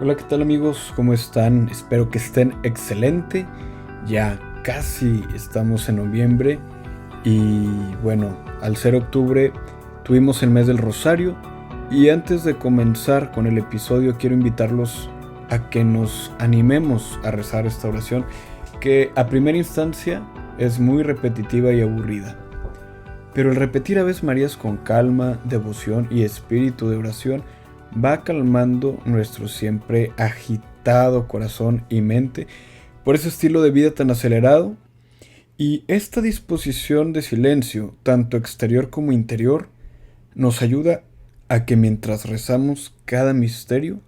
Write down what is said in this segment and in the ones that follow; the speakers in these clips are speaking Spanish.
Hola, ¿qué tal amigos? ¿Cómo están? Espero que estén excelente. Ya casi estamos en noviembre y bueno, al ser octubre tuvimos el mes del Rosario y antes de comenzar con el episodio quiero invitarlos a que nos animemos a rezar esta oración que a primera instancia es muy repetitiva y aburrida. Pero el repetir Aves Marías con calma, devoción y espíritu de oración va calmando nuestro siempre agitado corazón y mente por ese estilo de vida tan acelerado, y esta disposición de silencio, tanto exterior como interior, nos ayuda a que mientras rezamos cada misterio,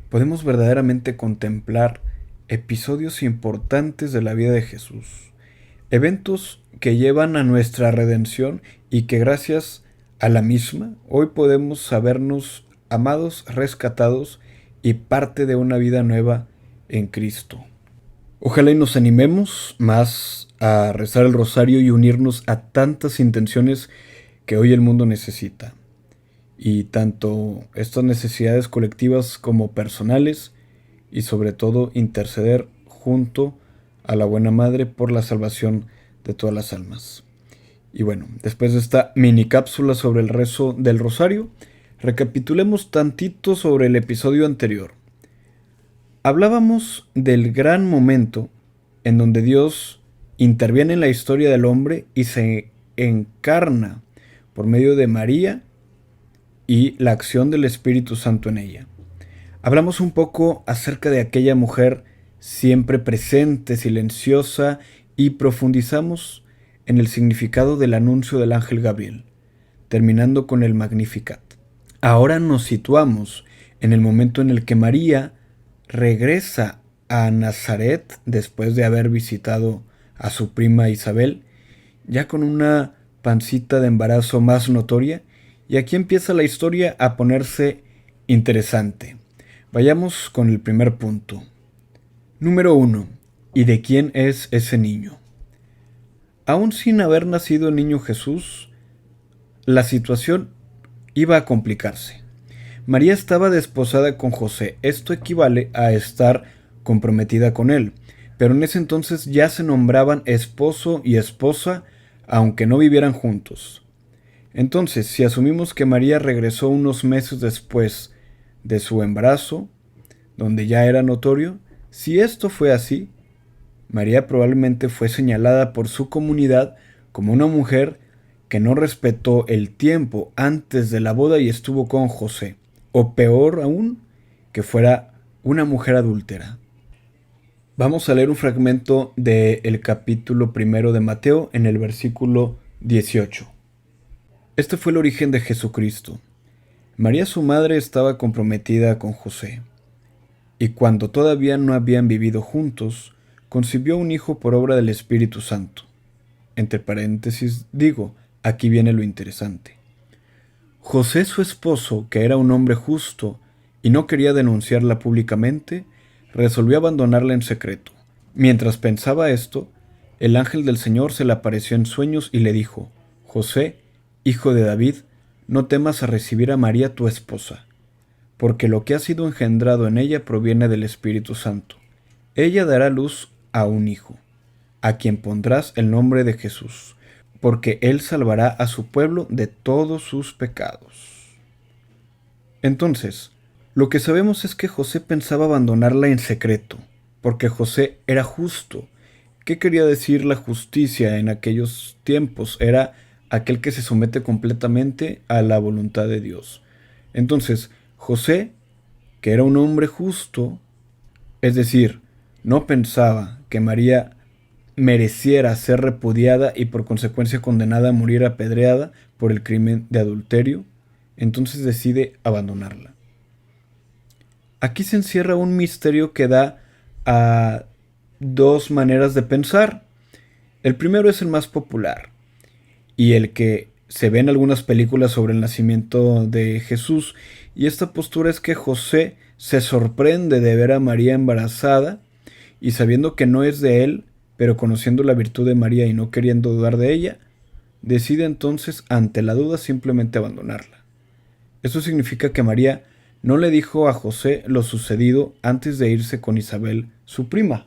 podemos verdaderamente contemplar episodios importantes de la vida de Jesús, eventos que llevan a nuestra redención y que gracias a la misma hoy podemos sabernos amados, rescatados y parte de una vida nueva en Cristo. Ojalá y nos animemos más a rezar el rosario y unirnos a tantas intenciones que hoy el mundo necesita. Y tanto estas necesidades colectivas como personales, y sobre todo interceder junto a la Buena Madre por la salvación de todas las almas. Y bueno, después de esta mini cápsula sobre el rezo del rosario, recapitulemos tantito sobre el episodio anterior. Hablábamos del gran momento en donde Dios interviene en la historia del hombre y se encarna por medio de María y la acción del Espíritu Santo en ella. Hablamos un poco acerca de aquella mujer siempre presente, silenciosa, y profundizamos en el significado del anuncio del ángel Gabriel, terminando con el Magnificat. Ahora nos situamos en el momento en el que María regresa a Nazaret después de haber visitado a su prima Isabel, ya con una pancita de embarazo más notoria, y aquí empieza la historia a ponerse interesante. Vayamos con el primer punto. Número 1. ¿Y de quién es ese niño? Aún sin haber nacido el niño Jesús, la situación iba a complicarse. María estaba desposada con José. Esto equivale a estar comprometida con él, pero en ese entonces ya se nombraban esposo y esposa, aunque no vivieran juntos. Entonces, si asumimos que María regresó unos meses después de su embarazo, donde ya era notorio, si esto fue así, María probablemente fue señalada por su comunidad como una mujer que no respetó el tiempo antes de la boda y estuvo con José, o peor aún, que fuera una mujer adúltera. Vamos a leer un fragmento del capítulo 1 de Mateo en el versículo 18. Este fue el origen de Jesucristo. María su madre estaba comprometida con José, y cuando todavía no habían vivido juntos, concibió un hijo por obra del Espíritu Santo. Entre paréntesis digo, aquí viene lo interesante. José, su esposo, que era un hombre justo y no quería denunciarla públicamente, resolvió abandonarla en secreto. Mientras pensaba esto, el ángel del Señor se le apareció en sueños y le dijo: José, hijo de David, no temas a recibir a María tu esposa, porque lo que ha sido engendrado en ella proviene del Espíritu Santo. Ella dará luz a un hijo, a quien pondrás el nombre de Jesús, porque él salvará a su pueblo de todos sus pecados. Entonces, lo que sabemos es que José pensaba abandonarla en secreto, porque José era justo. ¿Qué quería decir la justicia en aquellos tiempos? Era aquel que se somete completamente a la voluntad de Dios. Entonces, José, que era un hombre justo, es decir, no pensaba que María mereciera ser repudiada y por consecuencia condenada a morir apedreada por el crimen de adulterio, entonces decide abandonarla. Aquí se encierra un misterio que da a dos maneras de pensar. El primero es el más popular y el que se ve en algunas películas sobre el nacimiento de Jesús, y esta postura es que José se sorprende de ver a María embarazada y sabiendo que no es de él, pero conociendo la virtud de María y no queriendo dudar de ella, decide entonces ante la duda simplemente abandonarla. Eso significa que María no le dijo a José lo sucedido antes de irse con Isabel, su prima.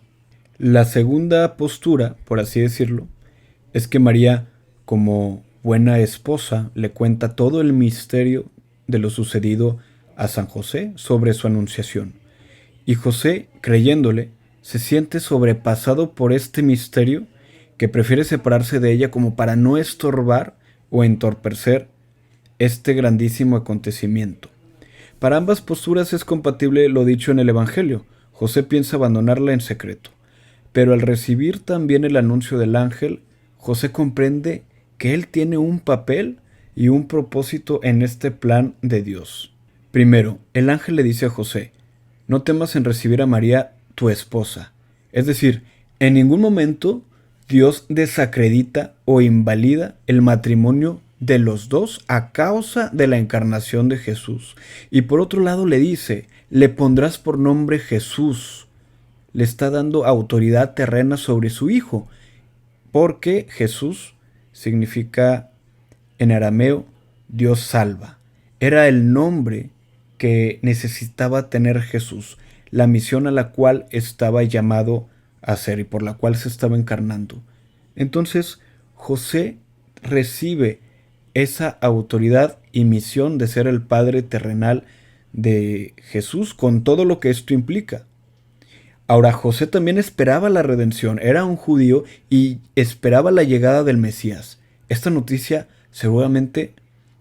La segunda postura, por así decirlo, es que María, como buena esposa, le cuenta todo el misterio de lo sucedido a San José sobre su anunciación. Y José, creyéndole, se siente sobrepasado por este misterio que prefiere separarse de ella como para no estorbar o entorpecer este grandísimo acontecimiento. Para ambas posturas es compatible lo dicho en el Evangelio. José piensa abandonarla en secreto. Pero al recibir también el anuncio del ángel, José comprende que él tiene un papel y un propósito en este plan de Dios. Primero, el ángel le dice a José: no temas en recibir a María, tu esposa. Es decir, en ningún momento Dios desacredita o invalida el matrimonio de los dos a causa de la encarnación de Jesús. Y por otro lado le dice: le pondrás por nombre Jesús. Le está dando autoridad terrena sobre su hijo, porque Jesús significa en arameo Dios salva. Era el nombre que necesitaba tener Jesús, la misión a la cual estaba llamado a hacer y por la cual se estaba encarnando. Entonces José recibe esa autoridad y misión de ser el padre terrenal de Jesús con todo lo que esto implica. Ahora, José también esperaba la redención, era un judío y esperaba la llegada del Mesías. Esta noticia seguramente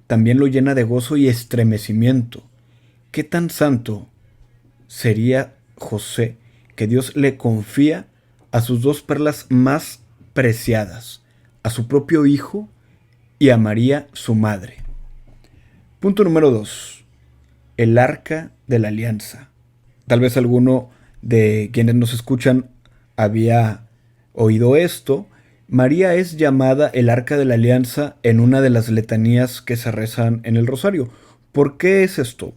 también lo llena de gozo y estremecimiento. ¿Qué tan santo sería José que Dios le confía a sus dos perlas más preciadas, a su propio hijo y a María, su madre? Punto número 2. El arca de la alianza. Tal vez alguno de quienes nos escuchan había oído esto. María es llamada el arca de la alianza en una de las letanías que se rezan en el rosario. ¿Por qué es esto?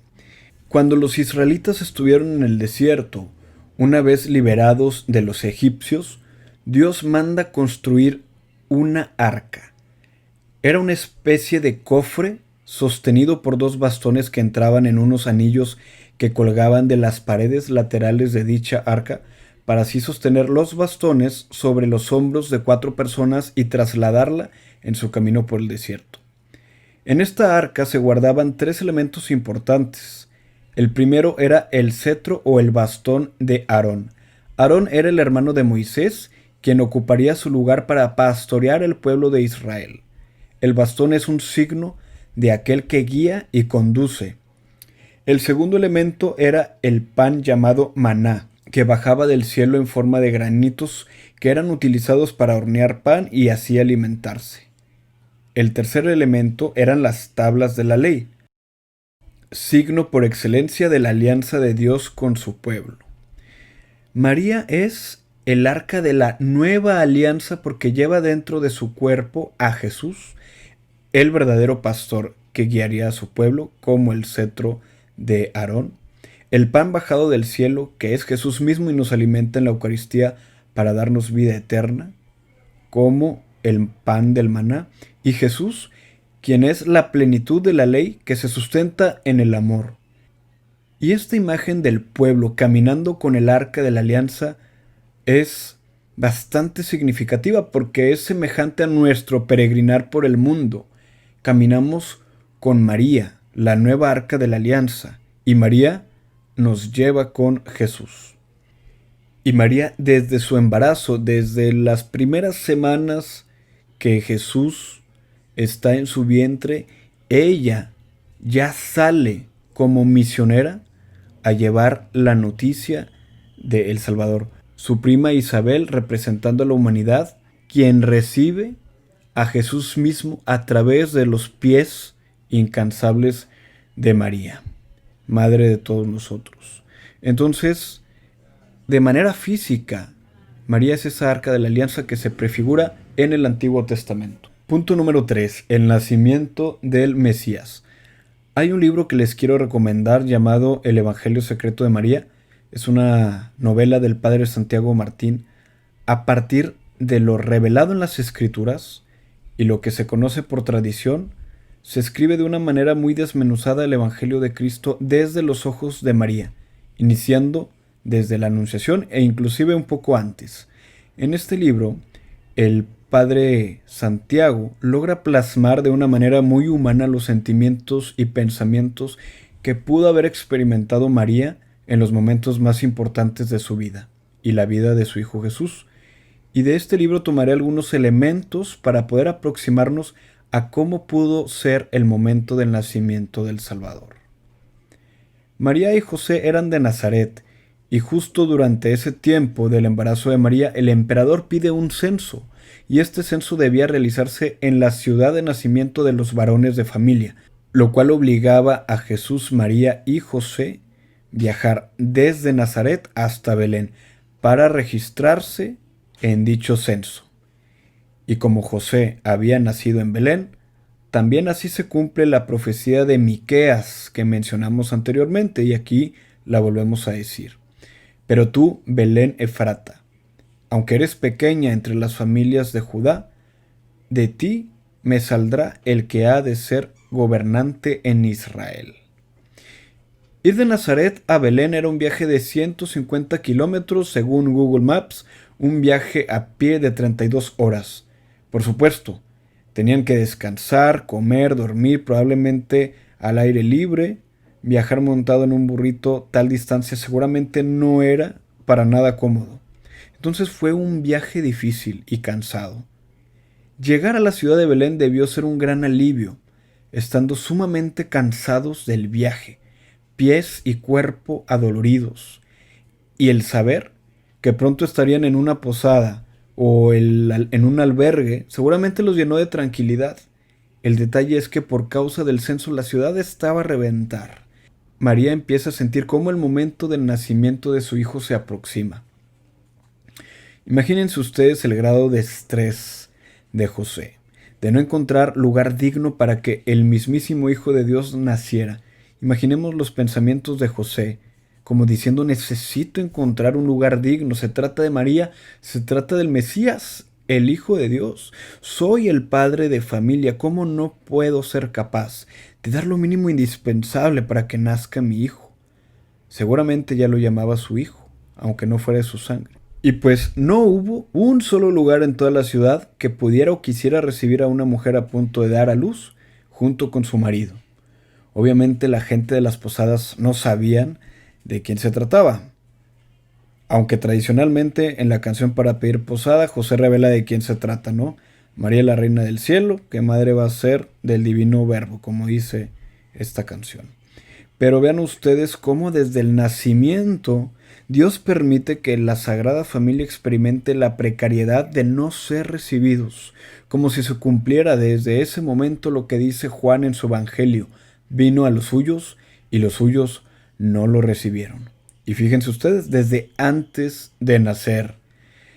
Cuando los israelitas estuvieron en el desierto, una vez liberados de los egipcios, Dios manda construir una arca. Era una especie de cofre sostenido por dos bastones que entraban en unos anillos que colgaban de las paredes laterales de dicha arca, para así sostener los bastones sobre los hombros de 4 personas y trasladarla en su camino por el desierto. En esta arca se guardaban 3 elementos importantes. El primero era el cetro o el bastón de Aarón. Aarón era el hermano de Moisés, quien ocuparía su lugar para pastorear el pueblo de Israel. El bastón es un signo de aquel que guía y conduce. El segundo elemento era el pan llamado maná, que bajaba del cielo en forma de granitos que eran utilizados para hornear pan y así alimentarse. El tercer elemento eran las tablas de la ley, signo por excelencia de la alianza de Dios con su pueblo. María es el arca de la nueva alianza porque lleva dentro de su cuerpo a Jesús, el verdadero pastor que guiaría a su pueblo, como el cetro de Aarón, el pan bajado del cielo, que es Jesús mismo y nos alimenta en la Eucaristía para darnos vida eterna, como el pan del maná, y Jesús, quien es la plenitud de la ley que se sustenta en el amor. Y esta imagen del pueblo caminando con el arca de la alianza es bastante significativa porque es semejante a nuestro peregrinar por el mundo. Caminamos con María, la nueva arca de la alianza, y María nos lleva con Jesús. Y María, desde su embarazo, desde las primeras semanas que Jesús está en su vientre, ella ya sale como misionera a llevar la noticia de El Salvador. Su prima Isabel, representando a la humanidad, quien recibe a Jesús mismo a través de los pies incansables de María, madre de todos nosotros. Entonces, de manera física, María es esa arca de la alianza que se prefigura en el Antiguo Testamento. Punto número 3. El nacimiento del Mesías. Hay un libro que les quiero recomendar llamado El Evangelio Secreto de María. Es una novela del padre Santiago Martín a partir de lo revelado en las Escrituras y lo que se conoce por tradición. se escribe de una manera muy desmenuzada el Evangelio de Cristo desde los ojos de María, iniciando desde la Anunciación e inclusive un poco antes. En este libro, el padre Santiago logra plasmar de una manera muy humana los sentimientos y pensamientos que pudo haber experimentado María en los momentos más importantes de su vida y la vida de su Hijo Jesús. Y de este libro tomaré algunos elementos para poder aproximarnos a cómo pudo ser el momento del nacimiento del Salvador. María y José eran de Nazaret, y justo durante ese tiempo del embarazo de María, el emperador pide un censo, y este censo debía realizarse en la ciudad de nacimiento de los varones de familia, lo cual obligaba a Jesús, María y José viajar desde Nazaret hasta Belén para registrarse en dicho censo. Y como José había nacido en Belén, también así se cumple la profecía de Miqueas que mencionamos anteriormente, y aquí la volvemos a decir. Pero tú, Belén Efrata, aunque eres pequeña entre las familias de Judá, de ti me saldrá el que ha de ser gobernante en Israel. Ir de Nazaret a Belén era un viaje de 150 kilómetros según Google Maps, un viaje a pie de 32 horas. Por supuesto, tenían que descansar, comer, dormir, probablemente al aire libre. Viajar montado en un burrito tal distancia seguramente no era para nada cómodo. Entonces fue un viaje difícil y cansado. Llegar a la ciudad de Belén debió ser un gran alivio, estando sumamente cansados del viaje, pies y cuerpo adoloridos, y el saber que pronto estarían en una posada o en un albergue seguramente los llenó de tranquilidad. El detalle es que por causa del censo la ciudad estaba a reventar. María empieza a sentir cómo el momento del nacimiento de su hijo se aproxima. Imagínense ustedes el grado de estrés de José, de no encontrar lugar digno para que el mismísimo Hijo de Dios naciera. Imaginemos los pensamientos de José, como diciendo: necesito encontrar un lugar digno. Se trata de María, se trata del Mesías, el Hijo de Dios. Soy el padre de familia, ¿cómo no puedo ser capaz de dar lo mínimo indispensable para que nazca mi hijo? Seguramente ya lo llamaba su hijo, aunque no fuera de su sangre. Y pues no hubo un solo lugar en toda la ciudad que pudiera o quisiera recibir a una mujer a punto de dar a luz junto con su marido. Obviamente la gente de las posadas no sabían de quién se trataba. Aunque tradicionalmente en la canción para pedir posada, José revela de quién se trata, ¿no? María la Reina del Cielo, que madre va a ser del Divino Verbo, como dice esta canción. Pero vean ustedes cómo desde el nacimiento Dios permite que la Sagrada Familia experimente la precariedad de no ser recibidos, como si se cumpliera desde ese momento lo que dice Juan en su Evangelio: vino a los suyos y los suyos no lo recibieron. Y fíjense ustedes, desde antes de nacer.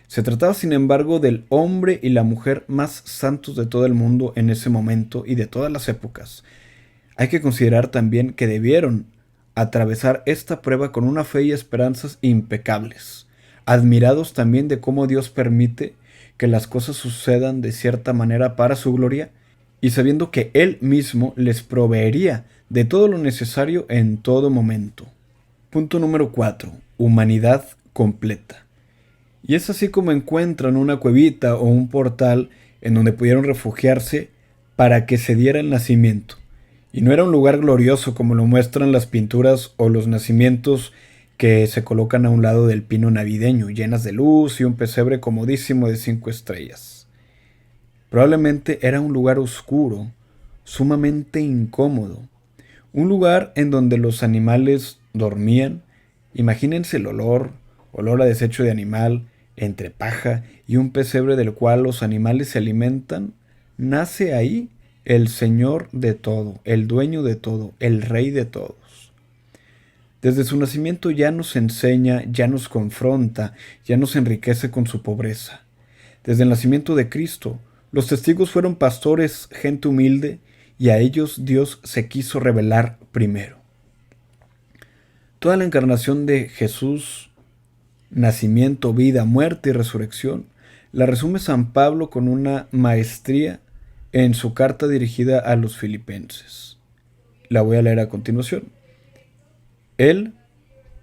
Se trataba, sin embargo, del hombre y la mujer más santos de todo el mundo en ese momento y de todas las épocas. Hay que considerar también que debieron atravesar esta prueba con una fe y esperanzas impecables, admirados también de cómo Dios permite que las cosas sucedan de cierta manera para su gloria, y sabiendo que Él mismo les proveería de todo lo necesario en todo momento. Punto número 4. Humanidad completa. Y es así como encuentran una cuevita o un portal en donde pudieron refugiarse para que se diera el nacimiento. Y no era un lugar glorioso como lo muestran las pinturas o los nacimientos que se colocan a un lado del pino navideño, llenas de luz y un pesebre comodísimo de 5 estrellas. Probablemente era un lugar oscuro, sumamente incómodo, un lugar en donde los animales dormían. Imagínense el olor a desecho de animal, entre paja y un pesebre del cual los animales se alimentan. Nace ahí el Señor de todo, el dueño de todo, el Rey de todos. Desde su nacimiento ya nos enseña, ya nos confronta, ya nos enriquece con su pobreza. Desde el nacimiento de Cristo, los testigos fueron pastores, gente humilde, y a ellos Dios se quiso revelar primero. Toda la encarnación de Jesús, nacimiento, vida, muerte y resurrección, la resume San Pablo con una maestría en su carta dirigida a los filipenses. La voy a leer a continuación. Él,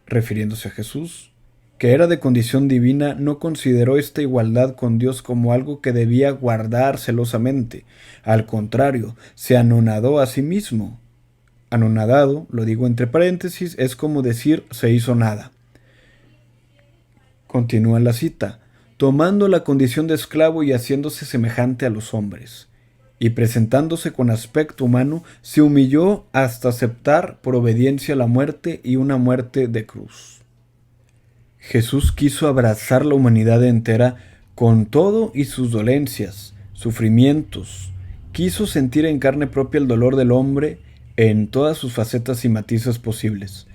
refiriéndose a Jesús, que era de condición divina, no consideró esta igualdad con Dios como algo que debía guardar celosamente. Al contrario, se anonadó a sí mismo. Anonadado, lo digo entre paréntesis, es como decir se hizo nada. Continúa la cita, tomando la condición de esclavo y haciéndose semejante a los hombres. Y presentándose con aspecto humano, se humilló hasta aceptar por obediencia la muerte y una muerte de cruz. Jesús quiso abrazar la humanidad entera con todo y sus dolencias, sufrimientos. Quiso sentir en carne propia el dolor del hombre en todas sus facetas y matices posibles.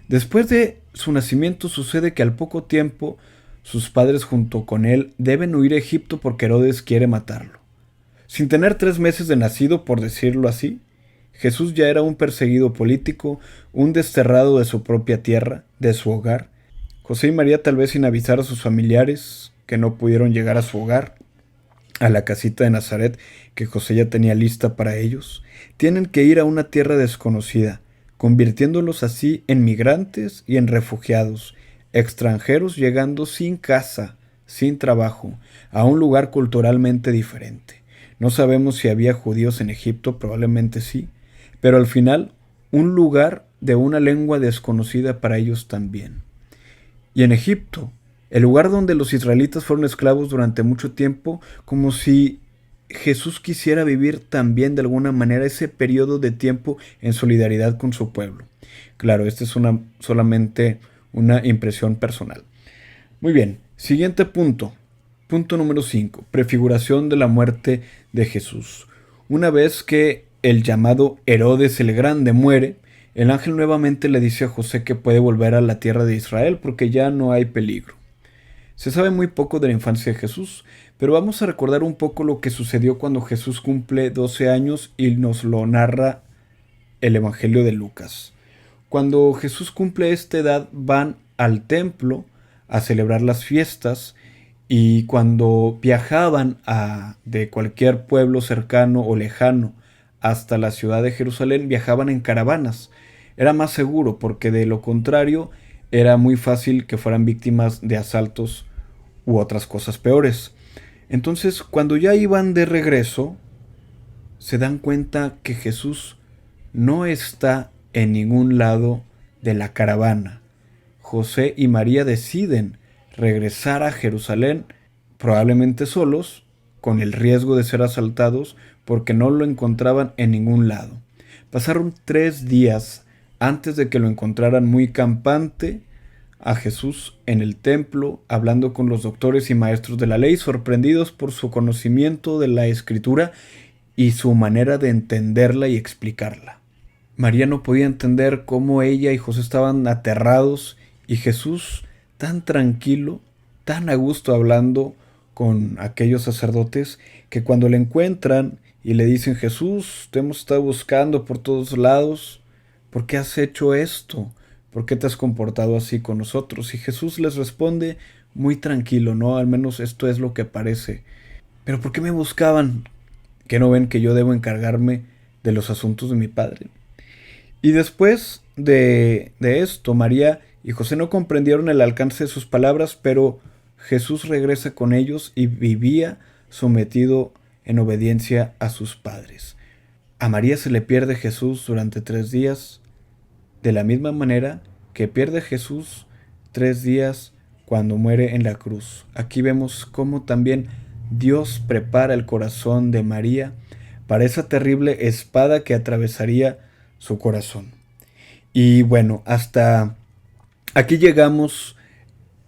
Después de su nacimiento sucede que al poco tiempo sus padres junto con él deben huir a Egipto porque Herodes quiere matarlo. Sin tener 3 meses de nacido, por decirlo así, Jesús ya era un perseguido político, un desterrado de su propia tierra, de su hogar. José y María, tal vez sin avisar a sus familiares que no pudieron llegar a su hogar, a la casita de Nazaret que José ya tenía lista para ellos, tienen que ir a una tierra desconocida, convirtiéndolos así en migrantes y en refugiados, extranjeros llegando sin casa, sin trabajo, a un lugar culturalmente diferente. No sabemos si había judíos en Egipto, probablemente sí, pero al final un lugar de una lengua desconocida para ellos también. Y en Egipto, el lugar donde los israelitas fueron esclavos durante mucho tiempo, como si Jesús quisiera vivir también de alguna manera ese periodo de tiempo en solidaridad con su pueblo. Claro, esta es solamente una impresión personal. Muy bien, siguiente punto. Punto número 5. Prefiguración de la muerte de Jesús. Una vez que el llamado Herodes el Grande muere, el ángel nuevamente le dice a José que puede volver a la tierra de Israel porque ya no hay peligro. Se sabe muy poco de la infancia de Jesús, pero vamos a recordar un poco lo que sucedió cuando Jesús cumple 12 años y nos lo narra el Evangelio de Lucas. Cuando Jesús cumple esta edad, van al templo a celebrar las fiestas. Y cuando viajaban de cualquier pueblo cercano o lejano hasta la ciudad de Jerusalén, viajaban en caravanas. Era más seguro porque de lo contrario era muy fácil que fueran víctimas de asaltos u otras cosas peores. Entonces, cuando ya iban de regreso, se dan cuenta que Jesús no está en ningún lado de la caravana. José y María deciden regresar a Jerusalén, probablemente solos, con el riesgo de ser asaltados, porque no lo encontraban en ningún lado. Pasaron 3 días antes de que lo encontraran muy campante a Jesús en el templo, hablando con los doctores y maestros de la ley, sorprendidos por su conocimiento de la Escritura y su manera de entenderla y explicarla. María no podía entender cómo ella y José estaban aterrados y Jesús tan tranquilo, tan a gusto hablando con aquellos sacerdotes, que cuando le encuentran y le dicen: Jesús, te hemos estado buscando por todos lados, ¿por qué has hecho esto? ¿Por qué te has comportado así con nosotros? Y Jesús les responde muy tranquilo, ¿no? Al menos esto es lo que parece. ¿Pero por qué me buscaban? ¿Que no ven que yo debo encargarme de los asuntos de mi Padre? Y después de esto, María y José no comprendieron el alcance de sus palabras, pero Jesús regresa con ellos y vivía sometido en obediencia a sus padres. A María se le pierde Jesús durante 3 días, de la misma manera que pierde Jesús 3 días cuando muere en la cruz. Aquí vemos cómo también Dios prepara el corazón de María para esa terrible espada que atravesaría su corazón. Y bueno, hasta aquí llegamos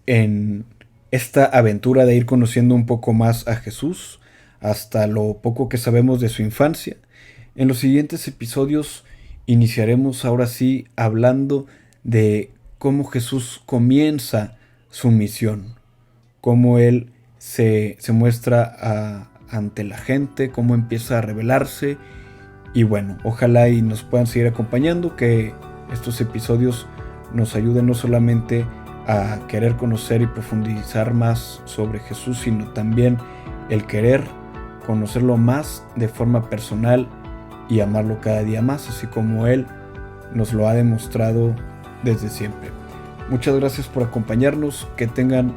en esta aventura de ir conociendo un poco más a Jesús, hasta lo poco que sabemos de su infancia. En los siguientes episodios iniciaremos ahora sí hablando de cómo Jesús comienza su misión, cómo Él se muestra ante la gente, cómo empieza a revelarse. Y bueno, ojalá y nos puedan seguir acompañando, que estos episodios nos ayuden no solamente a querer conocer y profundizar más sobre Jesús, sino también el querer conocerlo más de forma personal y amarlo cada día más, así como Él nos lo ha demostrado desde siempre. Muchas gracias por acompañarnos, que tengan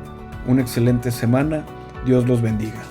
una excelente semana, Dios los bendiga.